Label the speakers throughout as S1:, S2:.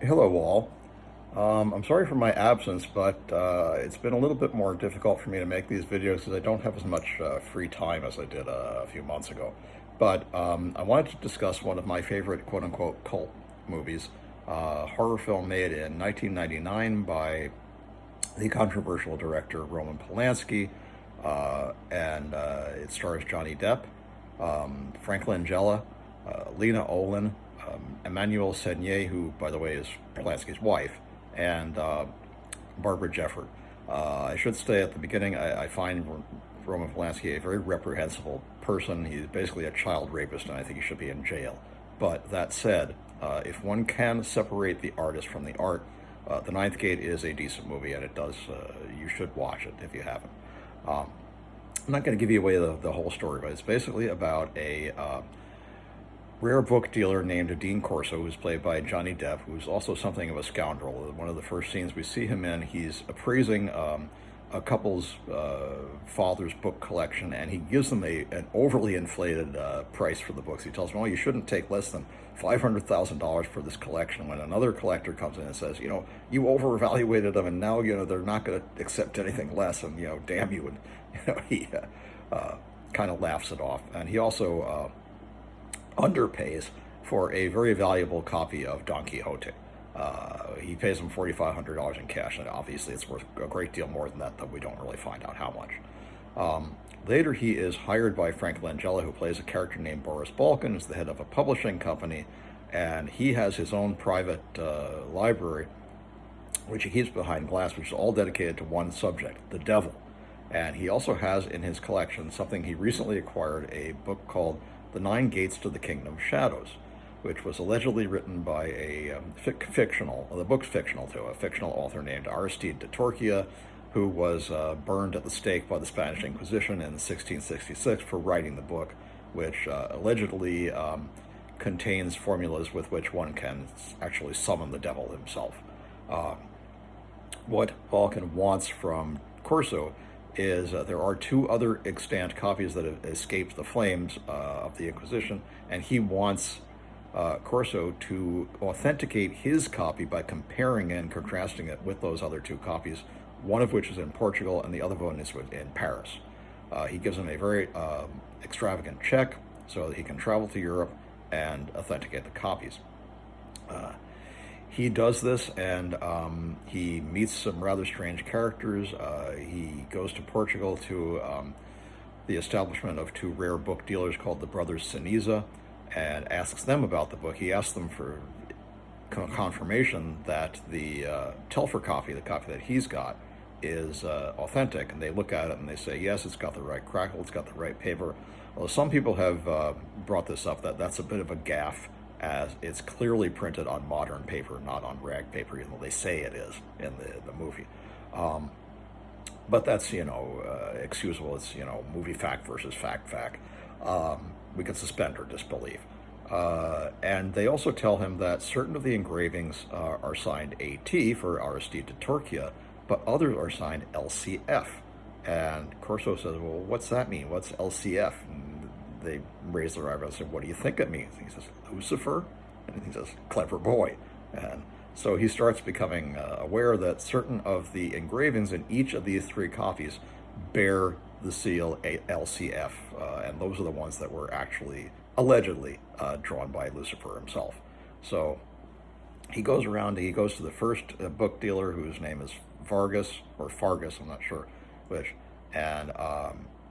S1: Hello, all. I'm sorry for my absence, but it's been a little bit more difficult for me to make these videos because I don't have as much free time as I did a few months ago. But I wanted to discuss one of my favorite quote-unquote cult movies, horror film made in 1999 by the controversial director Roman Polanski, and it stars Johnny Depp, Frank Langella, Lena Olin, Emmanuel Seignier, who, by the way, is Polanski's wife, and Barbara Jeffords. I should say at the beginning, I find Roman Polanski a very reprehensible person. He's basically a child rapist, and I think he should be in jail. But that said, if one can separate the artist from the art, The Ninth Gate is a decent movie, and it does. You should watch it if you haven't. Um, I'm not going to give you away the whole story, but it's basically about a rare book dealer named Dean Corso, who's played by Johnny Depp, who's also something of a scoundrel. One of the first scenes we see him in, he's appraising a couple's father's book collection, and he gives them an overly inflated price for the books. He tells them, "Oh, you shouldn't take less than $500,000 for this collection." When another collector comes in and says, "You overevaluated them, and now they're not going to accept anything less, and damn you," and he kind of laughs it off. And he also underpays for a very valuable copy of Don Quixote. He pays him $4,500 in cash, and obviously it's worth a great deal more than that, though we don't really find out how much. Later, he is hired by Frank Langella, who plays a character named Boris Balkan, as the head of a publishing company, and he has his own private library, which he keeps behind glass, which is all dedicated to one subject, the devil. And he also has in his collection something he recently acquired, a book called The Nine Gates to the Kingdom of Shadows, which was allegedly written by a the book's fictional too, a fictional author named Aristide de Torquia, who was burned at the stake by the Spanish Inquisition in 1666 for writing the book, which allegedly contains formulas with which one can actually summon the devil himself. Uh, what Balkan wants from Corso is there are two other extant copies that have escaped the flames of the Inquisition, and he wants Corso to authenticate his copy by comparing and contrasting it with those other two copies, one of which is in Portugal and the other one is in Paris. He gives him a very extravagant check so that he can travel to Europe and authenticate the copies. Uh, he does this, and he meets some rather strange characters. He goes to Portugal to the establishment of two rare book dealers called the Brothers Siniza, and asks them about the book. He asks them for confirmation that the Telfer copy, the copy that he's got, is authentic, and they look at it and they say, yes, it's got the right crackle, it's got the right paper. Although some people have brought this up, that's a bit of a gaffe, as it's clearly printed on modern paper, not on rag paper, even though they say it is in the movie. But that's, excusable. It's, movie fact versus fact. We can suspend our disbelief. And they also tell him that certain of the engravings are signed AT for Aristide de Torquia, but others are signed LCF. And Corso says, well, what's that mean? What's LCF? And they raise their eyebrows and say, what do you think it means? And he says, Lucifer? And he says, clever boy. And so he starts becoming aware that certain of the engravings in each of these three copies bear the seal LCF, and those are the ones that were actually allegedly drawn by Lucifer himself. So he goes around, he goes to the first book dealer, whose name is Vargas, or Fargus, I'm not sure which, and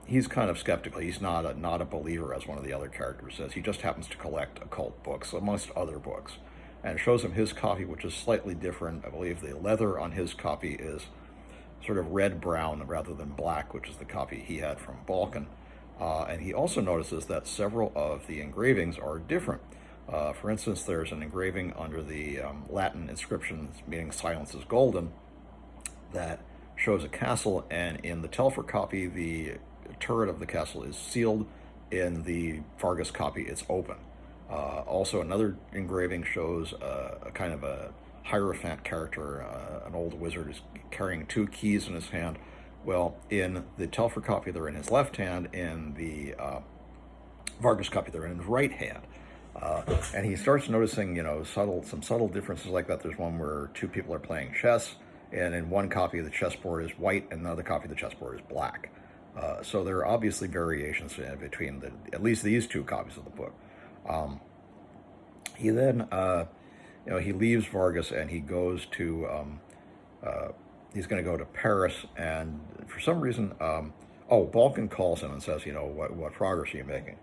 S1: he's kind of skeptical. He's not a believer, as one of the other characters says. He just happens to collect occult books, amongst other books, and shows him his copy, which is slightly different. I believe the leather on his copy is sort of red-brown rather than black, which is the copy he had from Balkan. And he also notices that several of the engravings are different. For instance, there's an engraving under the Latin inscription meaning silence is golden that shows a castle, and in the Telfer copy, the turret of the castle is sealed. In the Vargas copy, it's open. Also, another engraving shows a kind of a Hierophant character, an old wizard, is carrying two keys in his hand. Well, in the Telfer copy, they're in his left hand. In the Vargas copy, they're in his right hand. And he starts noticing, some subtle differences like that. There's one where two people are playing chess, and in one copy of the chessboard is white, and another copy of the chessboard is black. So there are obviously variations between at least these two copies of the book. He then, he leaves Vargas and he goes to, he's going to go to Paris, and for some reason, Balkan calls him and says, what progress are you making?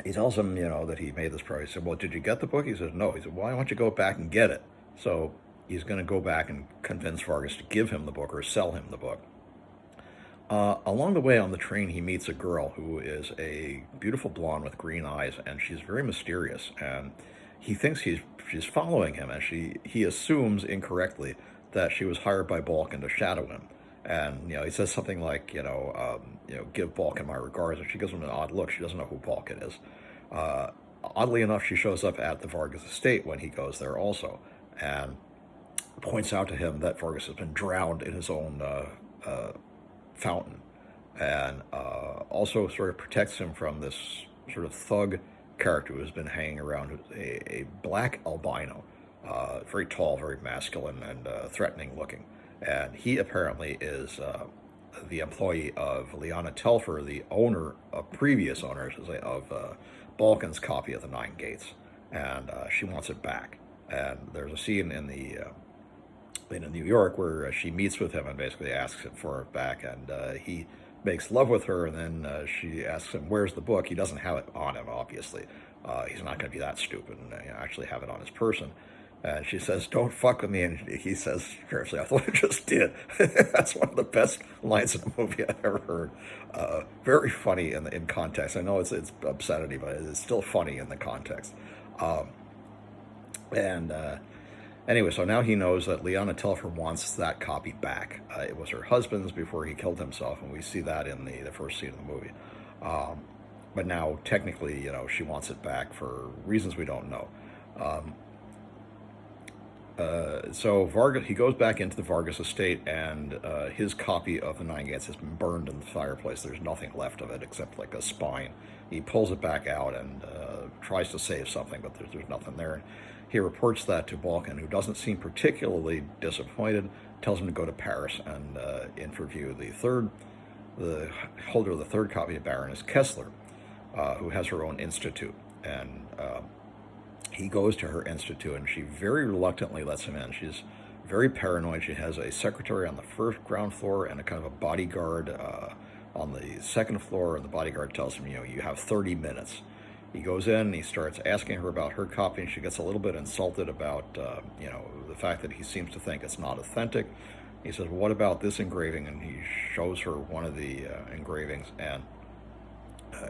S1: He tells him, that he made this progress. He said, well, did you get the book? He says, no. He said, well, why don't you go back and get it? So he's going to go back and convince Vargas to give him the book or sell him the book. Along the way on the train, he meets a girl who is a beautiful blonde with green eyes, and she's very mysterious. And he thinks she's following him, and he assumes incorrectly that she was hired by Balkan to shadow him. And he says something like, give Balkan my regards, and she gives him an odd look. She doesn't know who Balkan is. Oddly enough, she shows up at the Vargas estate when he goes there also, and points out to him that Vargas has been drowned in his own fountain, and also sort of protects him from this sort of thug character who has been hanging around, a black albino, very tall, very masculine, and threatening looking. And he apparently is the employee of Lena Telfer, the owner, a previous owner, I should say, of Balkan's copy of the Nine Gates, and she wants it back. And there's a scene in New York where she meets with him and basically asks him for it back, and he makes love with her, and then she asks him, where's the book? He doesn't have it on him, obviously. He's not going to be that stupid and actually have it on his person. And she says, don't fuck with me. And he says, seriously, I thought I just did. That's one of the best lines in the movie I've ever heard. Very funny in context. I know it's obscenity, but it's still funny in the context. Anyway, so now he knows that Lena Telfer wants that copy back. It was her husband's before he killed himself, and we see that in the first scene of the movie. But now, technically, she wants it back for reasons we don't know. So Vargas, he goes back into the Vargas estate, and his copy of the Nine Gates has been burned in the fireplace. There's nothing left of it except like a spine. He pulls it back out and tries to save something, but there's nothing there. He reports that to Balkan, who doesn't seem particularly disappointed, tells him to go to Paris and interview the holder of the third copy of Baroness Kessler, who has her own institute. And he goes to her institute, and she very reluctantly lets him in. She's very paranoid. She has a secretary on the first ground floor and a kind of a bodyguard on the second floor, and the bodyguard tells him, you have 30 minutes. He goes in and he starts asking her about her copy, and she gets a little bit insulted about, the fact that he seems to think it's not authentic. He says, well, what about this engraving? And he shows her one of the engravings, and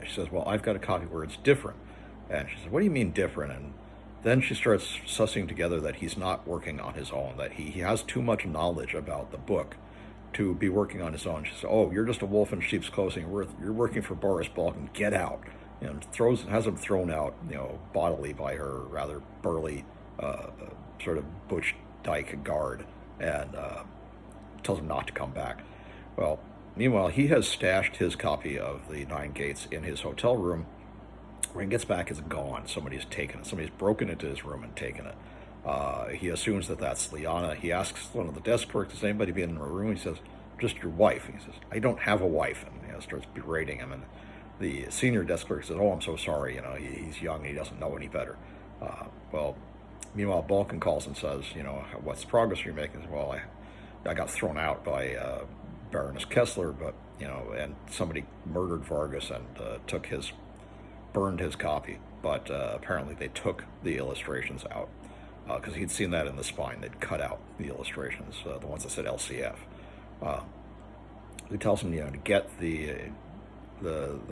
S1: she says, well, I've got a copy where it's different. And she says, what do you mean different? And then she starts sussing together that he's not working on his own, that he has too much knowledge about the book to be working on his own. She says, oh, you're just a wolf in sheep's clothing. You're working for Boris Balkan. Get out. And has him thrown out, bodily by her rather burly, sort of butch dyke guard, and tells him not to come back. Well, meanwhile, he has stashed his copy of the Nine Gates in his hotel room. When he gets back, it's gone. Somebody's taken it. Somebody's broken into his room and taken it. He assumes that that's Lena. He asks one of the desk clerks, has anybody been in the room? He says, just your wife. He says, I don't have a wife. And starts berating him. And the senior desk clerk says, oh, I'm so sorry. He's young. He doesn't know any better. Meanwhile, Balkan calls and says, what's the progress you're making? He says, well, I got thrown out by Baroness Kessler, but, and somebody murdered Vargas and burned his copy, but apparently they took the illustrations out because he'd seen that in the spine. They'd cut out the illustrations, the ones that said LCF. He tells him, to get the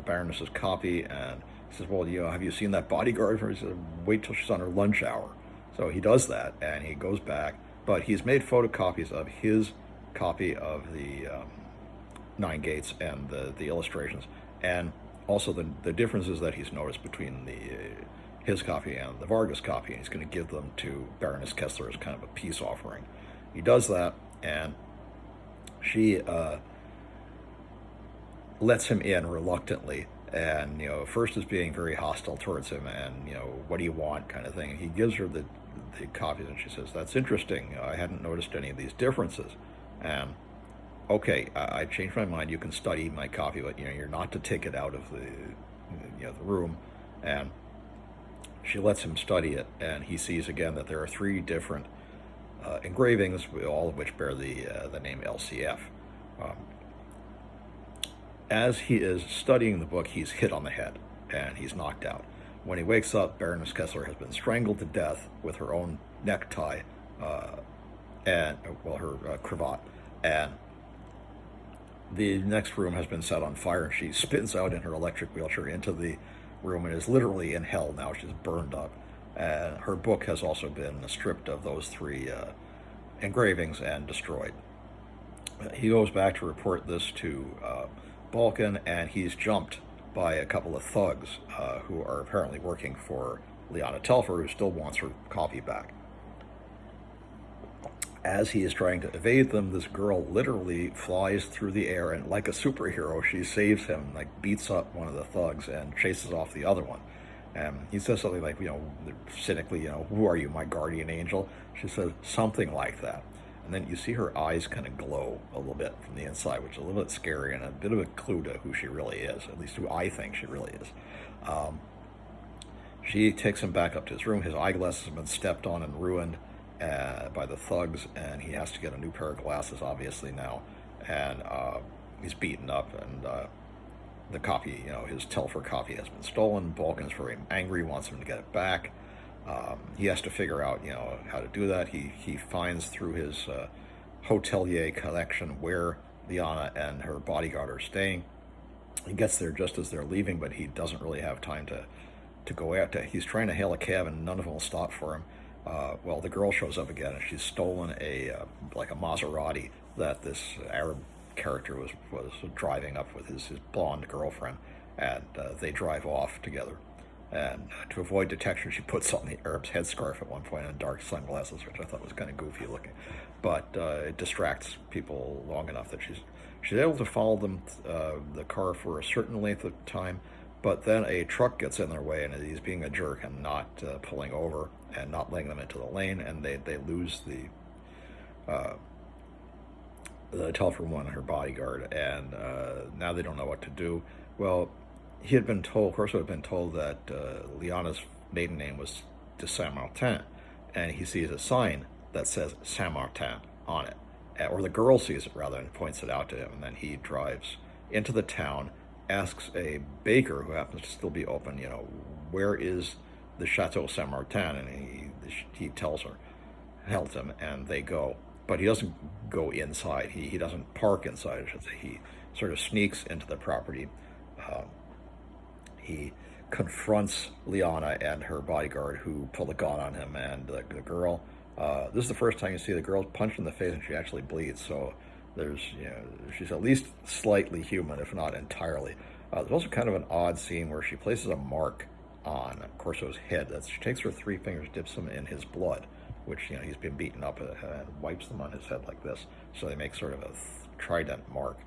S1: Baroness's copy, and he says, well, have you seen that bodyguard? He says, wait till she's on her lunch hour. So he does that, and he goes back, but he's made photocopies of his copy of the Nine Gates and the illustrations, and also the differences that he's noticed between his copy and the Vargas copy, and he's going to give them to Baroness Kessler as kind of a peace offering. He does that, and she lets him in reluctantly, and first is being very hostile towards him, and what do you want, kind of thing. And he gives her the copies, and she says, "That's interesting. I hadn't noticed any of these differences." And okay, I changed my mind. You can study my copy, but you're not to take it out of the room. And she lets him study it, and he sees again that there are three different engravings, all of which bear the name LCF. Um, as he is studying the book, he's hit on the head and he's knocked out. When he wakes up, Baroness Kessler has been strangled to death with her own necktie and her cravat, and the next room has been set on fire, and she spins out in her electric wheelchair into the room and is literally in hell now. She's burned up, and her book has also been stripped of those three engravings and destroyed. He goes back to report this to Balkan, and he's jumped by a couple of thugs who are apparently working for Lena Telfer, who still wants her copy back. As he is trying to evade them, this girl literally flies through the air, and like a superhero, she saves him, like beats up one of the thugs and chases off the other one. And he says something like, cynically, "Who are you, my guardian angel?" She says something like that. And then you see her eyes kind of glow a little bit from the inside, which is a little bit scary and a bit of a clue to who she really is, at least who I think she really is. She takes him back up to his room. His eyeglasses have been stepped on and ruined by the thugs, and he has to get a new pair of glasses, obviously, now. And he's beaten up, and the copy, his Telfer copy has been stolen. Balkan's very angry, wants him to get it back. He has to figure out, how to do that. He finds through his hotelier collection where Lena and her bodyguard are staying. He gets there just as they're leaving, but he doesn't really have time to go out. He's trying to hail a cab, and none of them will stop for him. Well, the girl shows up again, and she's stolen a Maserati that this Arab character was driving up with his blonde girlfriend, and they drive off together. And to avoid detection, she puts on the Arab's headscarf at one point and dark sunglasses, which I thought was kind of goofy looking. But it distracts people long enough that she's able to follow them, the car, for a certain length of time. But then a truck gets in their way, and he's being a jerk and not pulling over and not letting them into the lane, and they lose the Telfer one, her bodyguard, and now they don't know what to do. Well, he had been told, Corso had been told that Lena's maiden name was de Saint-Martin, and he sees a sign that says Saint-Martin on it, or the girl sees it rather and points it out to him, and then he drives into the town, asks a baker who happens to still be open, where is the Chateau Saint-Martin, and he tells him, and they go. But he doesn't go inside. He doesn't park inside, I should say. He sort of sneaks into the property. He confronts Lena and her bodyguard, who pull a gun on him, and the girl. This is the first time you see the girl punched in the face, and she actually bleeds. So there's, she's at least slightly human, if not entirely. There's also kind of an odd scene where she places a mark on Corso's head. She takes her three fingers, dips them in his blood, which, he's been beaten up, and wipes them on his head like this. So they make sort of a trident mark,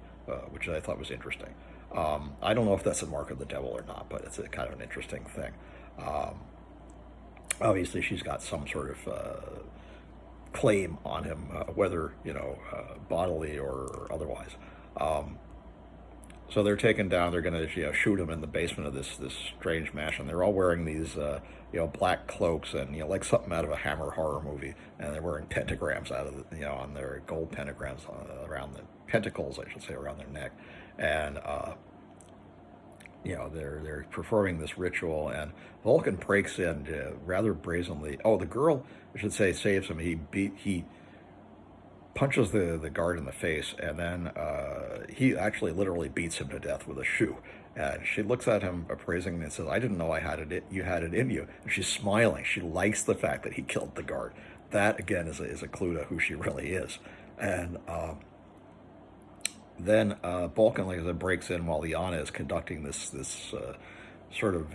S1: which I thought was interesting. I don't know if that's a mark of the devil or not, but it's a kind of an interesting thing. Obviously, she's got some sort of claim on him, whether, bodily or otherwise. So they're taken down. They're going to shoot him in the basement of this strange mansion. They're all wearing these black cloaks and like something out of a Hammer horror movie, and they're wearing pentagrams out of on their gold pentagrams around the pentacles, I should say, around their neck, and they're performing this ritual, and Vulcan breaks in rather brazenly. Oh, the girl, I should say, saves him. He punches the guard in the face, and then he actually literally beats him to death with a shoe. And she looks at him appraisingly and says, "I didn't know you had it in you." And she's smiling. She likes the fact that he killed the guard. That, again, is a clue to who she really is. And then Balkan, like I said, breaks in while Lena is conducting this sort of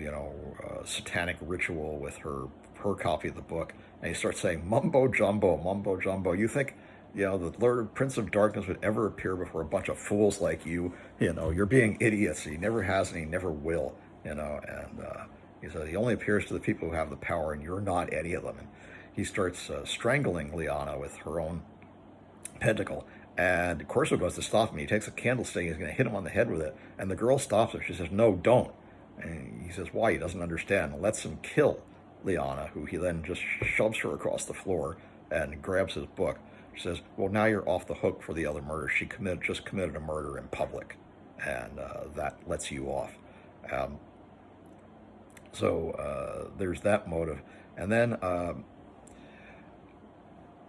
S1: satanic ritual with her copy of the book, and he starts saying mumbo jumbo, mumbo jumbo. You think the Lord Prince of Darkness would ever appear before a bunch of fools like you. You're being idiots. He never has and he never will. And he says he only appears to the people who have the power, and you're not any of them. And he starts strangling Lena with her own pentacle. And Corso goes to stop him. He takes a candlestick. He's going to hit him on the head with it. And the girl stops him. She says, "No, don't." And he says, "Why?" He doesn't understand. And lets him kill Lena, who he then just shoves her across the floor and grabs his book. She says, "Well, now you're off the hook for the other murder. She just committed a murder in public, and that lets you off." So there's that motive. And then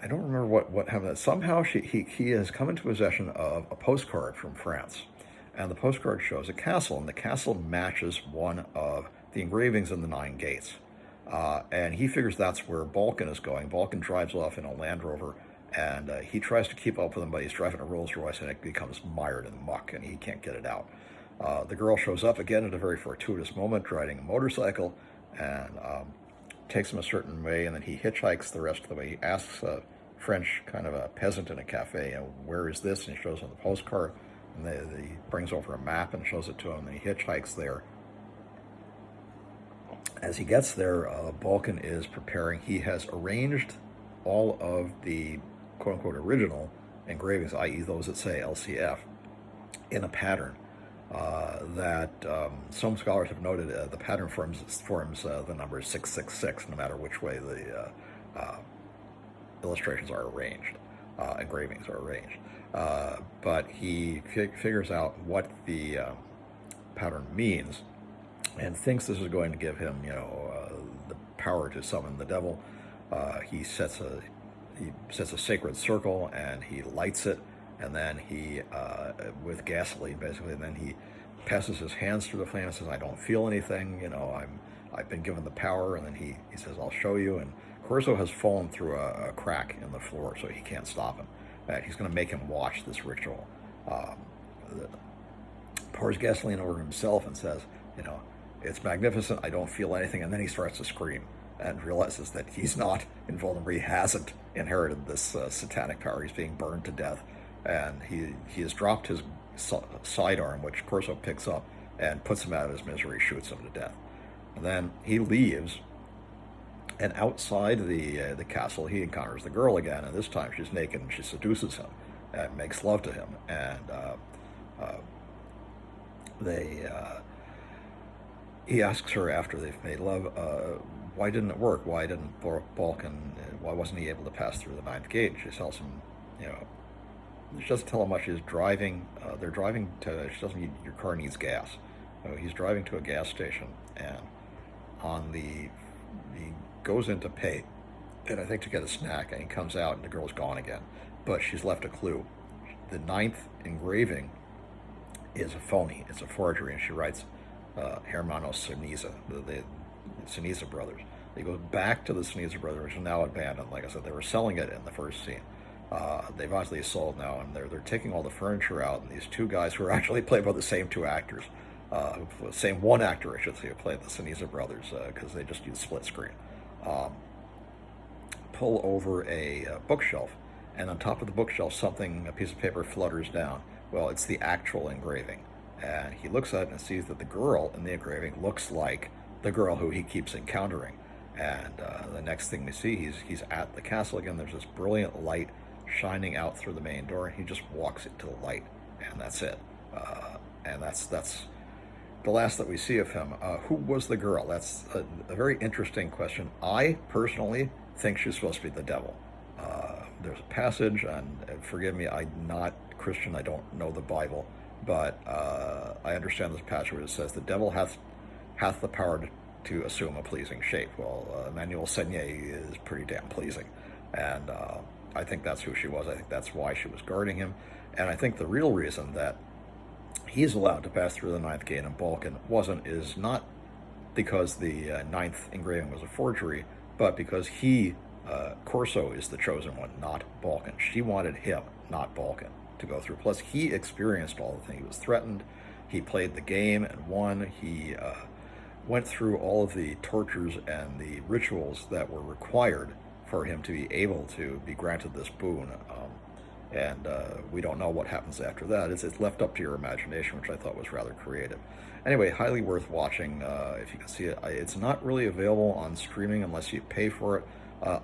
S1: I don't remember what happened. Somehow he has come into possession of a postcard from France. And the postcard shows a castle, and the castle matches one of the engravings in the Nine Gates. And he figures that's where Balkan is going. Balkan drives off in a Land Rover, and he tries to keep up with him, but he's driving a Rolls Royce, and it becomes mired in muck, and he can't get it out. The girl shows up again at a very fortuitous moment, riding a motorcycle, and takes him a certain way, and then he hitchhikes the rest of the way. He asks a French kind of a peasant in a cafe, "Where is this?" And he shows him the postcard, and he brings over a map and shows it to him, and he hitchhikes there. As he gets there, Balkan is preparing. He has arranged all of the quote-unquote original engravings, i.e. those that say LCF, in a pattern that some scholars have noted the pattern forms the number 666, no matter which way the illustrations are arranged, engravings are arranged. But he figures out what the pattern means, and thinks this is going to give him, the power to summon the devil. He sets a sacred circle, and he lights it, and then he, with gasoline basically, and then he passes his hands through the flame and says, "I don't feel anything. I've been given the power." And then he says, "I'll show you." And Corso has fallen through a crack in the floor, so he can't stop him. And he's going to make him watch this ritual. Pours gasoline over himself and says, "It's magnificent. I don't feel anything." And then he starts to scream and realizes that he's not invulnerable. He hasn't inherited this satanic power. He's being burned to death. And he has dropped his sidearm, which Corso picks up and puts him out of his misery, shoots him to death. And then he leaves, and outside the castle, he encounters the girl again, and this time she's naked, and she seduces him and makes love to him. And he asks her after they've made love, why didn't it work? Why didn't Balkan, why wasn't he able to pass through the ninth gate? She tells him, she doesn't tell him much. She's driving, they're driving to, she doesn't need, your car needs gas. He's driving to a gas station, and he goes in to pay, and I think to get a snack, and he comes out, and the girl's gone again. But she's left a clue. The ninth engraving is a phony. It's a forgery, and she writes Hermanos Siniza, the Siniza brothers. He goes back to the Siniza brothers, which are now abandoned. Like I said, they were selling it in the first scene. They've obviously sold now, and they're taking all the furniture out, and these two guys who are actually played by the same two actors, same one actor, I should say, who played the Siniza brothers, because they just used split screen, pull over a bookshelf, and on top of the bookshelf, a piece of paper flutters down. Well, it's the actual engraving, and he looks at it and sees that the girl in the engraving looks like the girl who he keeps encountering. And the next thing we see, he's at the castle again. There's this brilliant light shining out through the main door, and he just walks into the light, and that's it. And that's the last that we see of him. Who was the girl? That's a very interesting question. I personally think she's supposed to be the devil. There's a passage, and forgive me, I'm not Christian, I don't know the Bible, but I understand this passage where it says the devil hath the power to assume a pleasing shape. Well, Emmanuel Seignier is pretty damn pleasing, and I think that's who she was. I think that's why she was guarding him, and I think the real reason that he's allowed to pass through the ninth gate and Balkan is not because the ninth engraving was a forgery, but because Corso is the chosen one, not Balkan. She wanted him, not Balkan, to go through. Plus, he experienced all the things. He was threatened. He played the game and won. He went through all of the tortures and the rituals that were required for him to be able to be granted this boon. and we don't know what happens after that. It's left up to your imagination, which I thought was rather creative. Anyway, highly worth watching if you can see it. It's not really available on streaming unless you pay for it.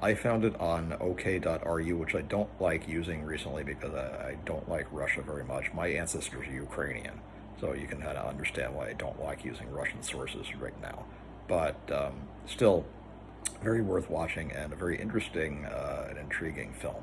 S1: I found it on OK.ru, which I don't like using recently because I don't like Russia very much. My ancestors are Ukrainian, so you can kind of understand why I don't like using Russian sources right now. But still, very worth watching and a very interesting and intriguing film.